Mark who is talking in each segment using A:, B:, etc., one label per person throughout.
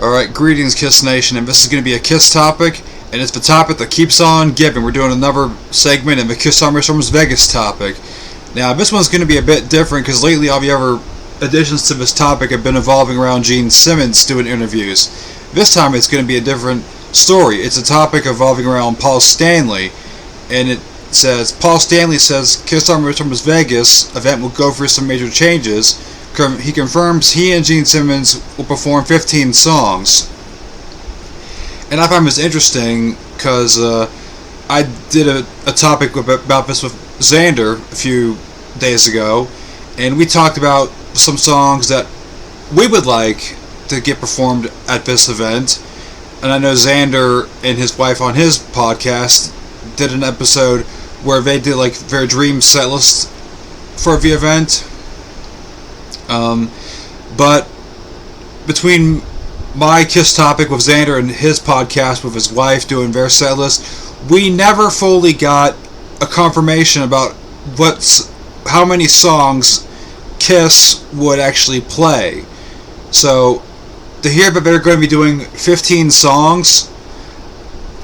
A: Alright, greetings Kiss Nation, and this is going to be a Kiss topic, and it's the topic that keeps on giving. We're doing another segment in the Kiss Summer Storms Vegas topic. Now, this one's going to be a bit different, because lately all the other additions to this topic have been evolving around Gene Simmons doing interviews. This time it's going to be a different story. It's a topic evolving around Paul Stanley, and it says, Paul Stanley says Kiss Summer Storms Vegas event will go through some major changes. He confirms he and Gene Simmons will perform 15 songs. And I find this interesting because I did a topic about this with Xander a few days ago, and we talked about some songs that we would like to get performed at this event. And I know Xander and his wife on his podcast did an episode where they did like their dream set list for the event. But between my Kiss topic with Xander and his podcast with his wife doing their set list, we never fully got a confirmation about how many songs Kiss would actually play. So to hear that they're going to be doing 15 songs,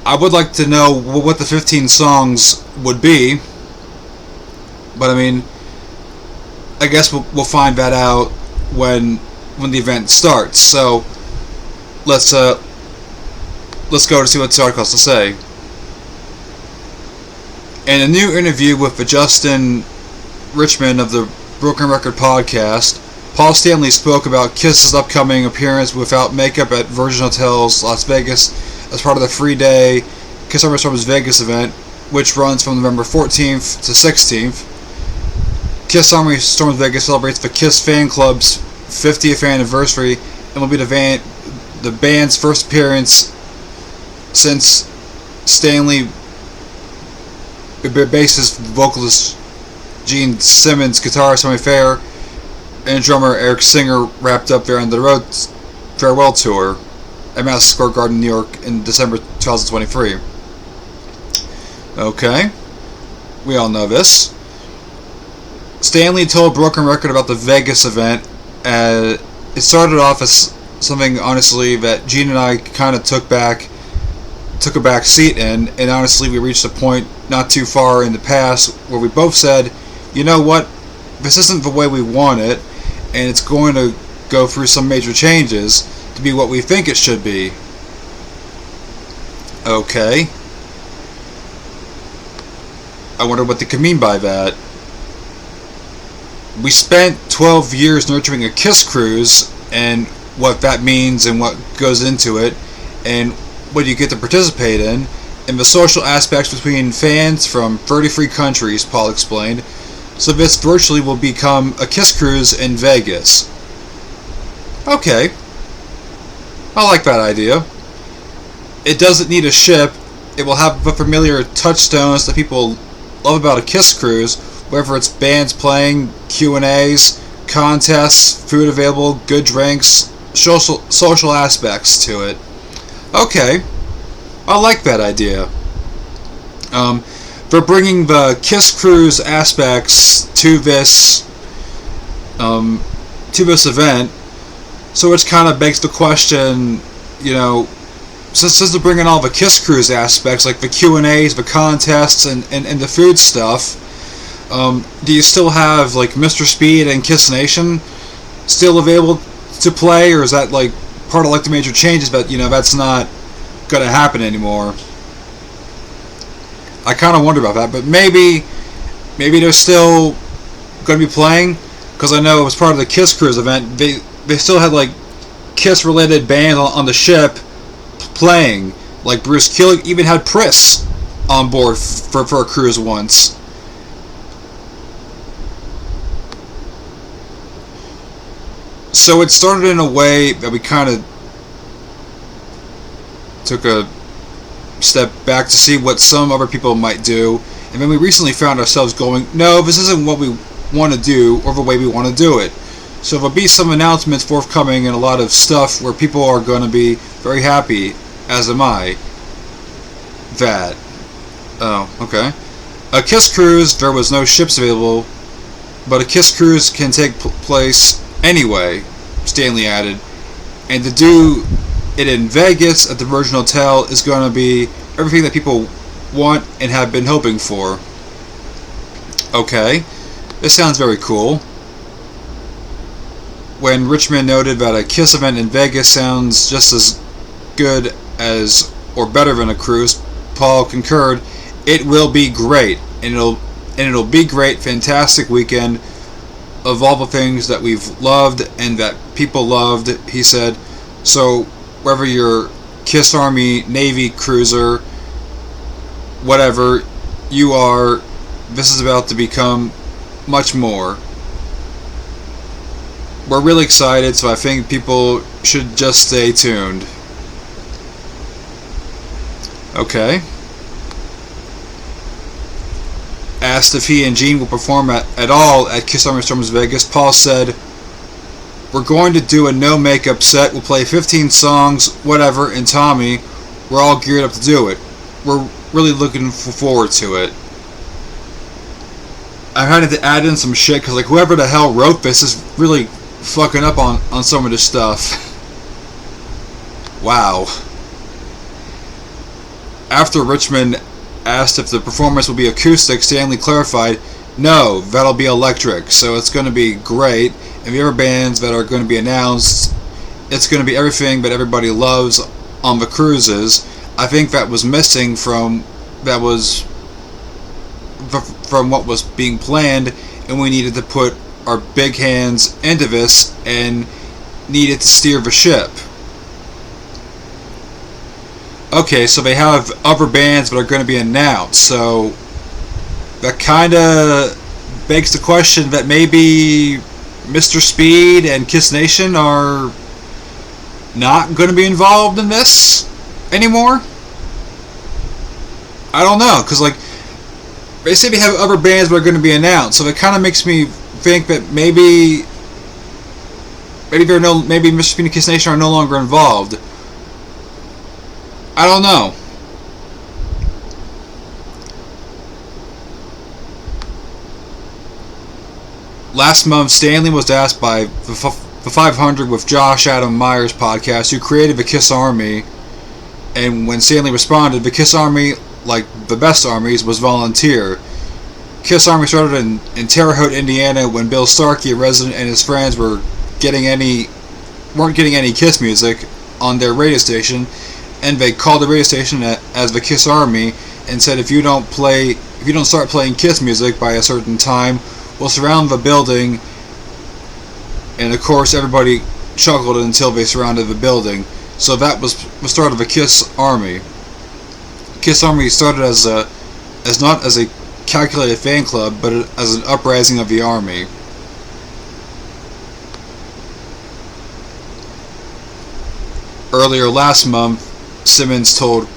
A: I would like to know what the 15 songs would be. But I mean, I guess we'll find that out when the event starts. So let's go to see what this article has to say. In a new interview with the Justin Richmond of the Broken Record podcast, Paul Stanley spoke about Kiss's upcoming appearance without makeup at Virgin Hotels Las Vegas as part of the free-day Kiss Summer Storms Vegas event, which runs from November 14th to 16th. Kiss Summer Storms Vegas celebrates the Kiss fan club's 50th anniversary and will be the band's first appearance since Stanley, bassist, vocalist Gene Simmons, guitarist Tommy Fair, and drummer Eric Singer wrapped up their End of the Road farewell tour at Madison Square Garden, New York in December 2023. Okay, we all know this. Stanley told Broken Record about the Vegas event. It started off as something, honestly, that Gene and I kind of took a back seat in, and honestly, we reached a point not too far in the past where we both said, you know what, this isn't the way we want it, and it's going to go through some major changes to be what we think it should be. Okay. I wonder what they could mean by that. We spent 12 years nurturing a Kiss cruise, and what that means and what goes into it, and what you get to participate in, and the social aspects between fans from 33 countries, Paul explained. So this virtually will become a Kiss cruise in Vegas. Okay. I like that idea. It doesn't need a ship. It will have the familiar touchstones that people love about a Kiss cruise, whether it's bands playing, Q&As, contests, food available, good drinks, social aspects to it. Okay, I like that idea. They're bringing the Kiss Cruise aspects to this event, so which kind of begs the question, you know, since they're bringing all the Kiss Cruise aspects, like the Q&As, the contests, and the food stuff, do you still have like Mr. Speed and Kiss Nation still available to play, or is that like part of like the major changes, but you know that's not gonna happen anymore? I kind of wonder about that, but maybe they're still gonna be playing, because I know it was part of the Kiss Cruise event. They still had like Kiss related bands on the ship playing, like Bruce Kulick even had Priss on board for a cruise once. So it started in a way that we kind of took a step back to see what some other people might do, and then we recently found ourselves going, no, this isn't what we want to do or the way we want to do it. So there'll be some announcements forthcoming and a lot of stuff where people are going to be very happy, as am I. That. Oh, okay. A Kiss Cruise, there was no ships available, but a Kiss Cruise can take place anyway, Stanley added, and to do it in Vegas at the Virgin Hotel is going to be everything that people want and have been hoping for. Okay, this sounds very cool. When Richmond noted that a KISS event in Vegas sounds just as good as or better than a cruise, Paul concurred, "It will be great, and it'll be great, fantastic weekend of all the things that we've loved and that people loved," he said. "So whether you're KISS Army, Navy cruiser, whatever you are, this is about to become much more. We're really excited, so I think people should just stay tuned." Okay. Asked if he and Gene will perform at all at KISS Army Storms Vegas, Paul said, "We're going to do a no makeup set. We'll play 15 songs, whatever, and Tommy, we're all geared up to do it. We're really looking forward to it." I had to add in some shit because, like, whoever the hell wrote this is really fucking up on some of this stuff. Wow. After Richmond asked if the performance will be acoustic, Stanley clarified, "No, that'll be electric, so it's going to be great. And the other bands that are going to be announced, it's going to be everything that everybody loves on the cruises. I think that was missing from what was being planned, and we needed to put our big hands into this and needed to steer the ship." Okay, so they have other bands that are going to be announced, so that kind of begs the question that maybe Mr. Speed and Kiss Nation are not going to be involved in this anymore? I don't know, because, like, they say they have other bands that are going to be announced, so it kind of makes me think that maybe Mr. Speed and Kiss Nation are no longer involved. I don't know. Last month, Stanley was asked by the 500 with Josh Adam Myers podcast, who created the KISS Army, and when Stanley responded, the KISS Army, like the best armies, was volunteer. KISS Army started in Terre Haute, Indiana, when Bill Starkey, a resident, and his friends weren't getting any KISS music on their radio station, and they called the radio station as the KISS Army and said, if you don't start playing KISS music by a certain time, we'll surround the building. And of course everybody chuckled until they surrounded the building. So that was the start of the KISS Army. KISS Army started as not as a calculated fan club, but as an uprising of the Army. Earlier last month, Simmons told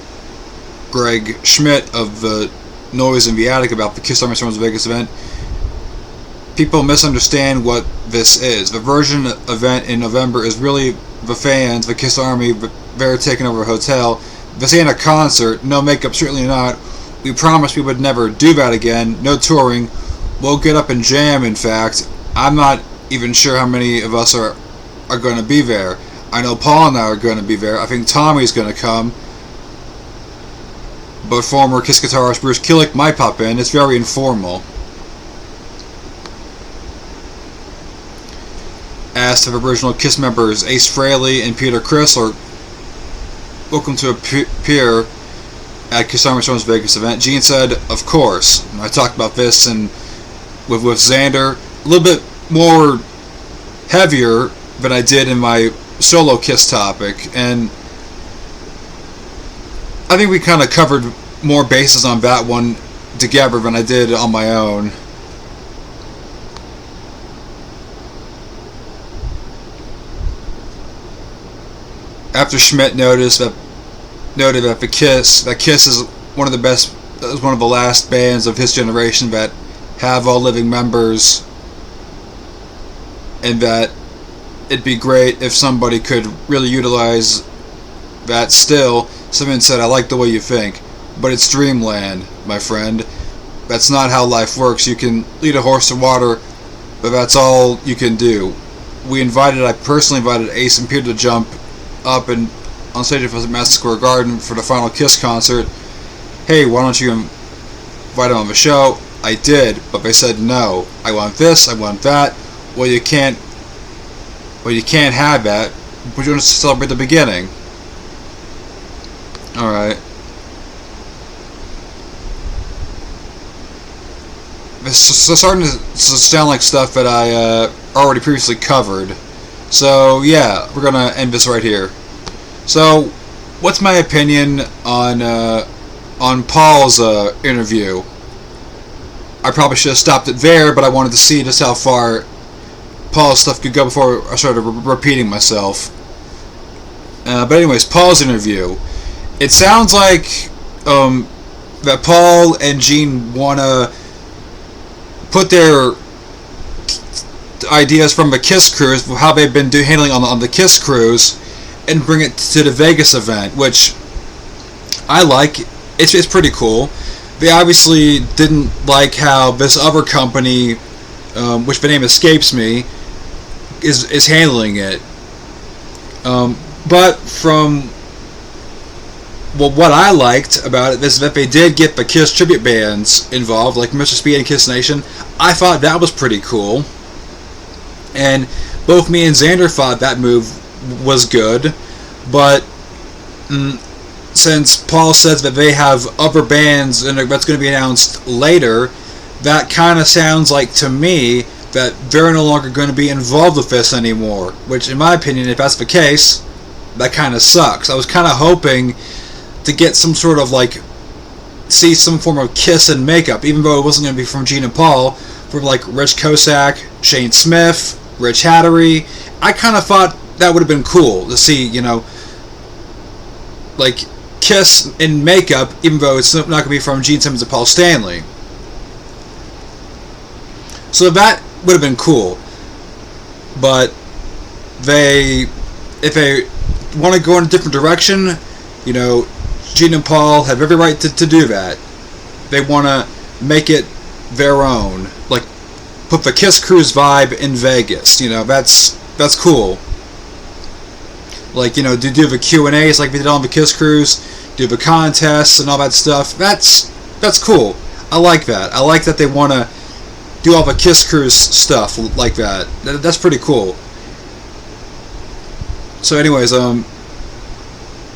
A: Greg Schmidt of the Noise in the Attic about the KISS Army Storms Vegas event, "People misunderstand what this is. The Virgin event in November is really the fans, the KISS Army, they're taking over a hotel. This ain't a concert, no makeup, certainly not. We promised we would never do that again, no touring. We'll get up and jam, in fact. I'm not even sure how many of us are going to be there. I know Paul and I are going to be there. I think Tommy's going to come. But former KISS guitarist Bruce Killick might pop in. It's very informal." Asked if original KISS members Ace Frehley and Peter Criss are welcome to appear at KISS Army Storms Vegas event, Gene said, "Of course." And I talked about this and with Xander a little bit more heavier than I did in my solo KISS topic, and I think we kind of covered more bases on that one together than I did on my own. After Schmidt noted that KISS is one of the last bands of his generation that have all living members, and that it'd be great if somebody could really utilize that still. Someone said, "I like the way you think, but it's dreamland, my friend. That's not how life works. You can lead a horse to water, but that's all you can do." I personally invited Ace and Peter to jump up and on stage at Madison Square Garden for the final Kiss concert. Hey, why don't you invite him on the show? I did, but they said no. I want this, I want that. Well, you can't have that. We're going to celebrate the beginning. Alright. This is starting to sound like stuff that I already previously covered. So, yeah, we're going to end this right here. So, what's my opinion on Paul's interview? I probably should have stopped it there, but I wanted to see just how far Paul's stuff could go before I started repeating myself. But anyways, Paul's interview. It sounds like that Paul and Gene want to put their ideas from the Kiss Cruise, how they've been handling on the Kiss Cruise, and bring it to the Vegas event, which I like. It's pretty cool. They obviously didn't like how this other company, which the name escapes me, is handling it. But from what I liked about it is that they did get the Kiss tribute bands involved, like Mr. Speed and Kiss Nation. I thought that was pretty cool. And both me and Xander thought that move was good. But since Paul says that they have other bands and that's going to be announced later, that kind of sounds like to me that they're no longer going to be involved with this anymore. Which, in my opinion, if that's the case, that kind of sucks. I was kind of hoping to get some sort of see some form of Kiss and makeup, even though it wasn't going to be from Gene and Paul, from Rich Kosak, Shane Smith, Rich Hattery. I kind of thought that would have been cool to see, Kiss in makeup, even though it's not going to be from Gene Simmons and Paul Stanley. So that would have been cool. But if they want to go in a different direction, Gene and Paul have every right to do that. They want to make it their own, put the Kiss Cruise vibe in Vegas. That's cool. Do the Q&As like we did on the Kiss Cruise, do the contests and all that stuff. That's cool. I like that. I like that they want to do all the Kiss Cruise stuff like that. That's pretty cool. So anyways,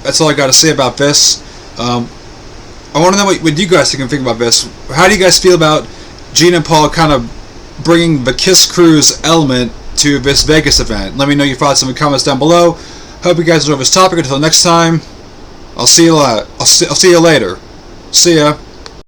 A: that's all I got to say about this. I want to know what you guys think about this. How do you guys feel about Gene and Paul kind of bringing the Kiss Cruise element to this Vegas event? Let me know your thoughts in the comments down below. Hope you guys enjoy this topic. Until next time, I'll see you later. See ya.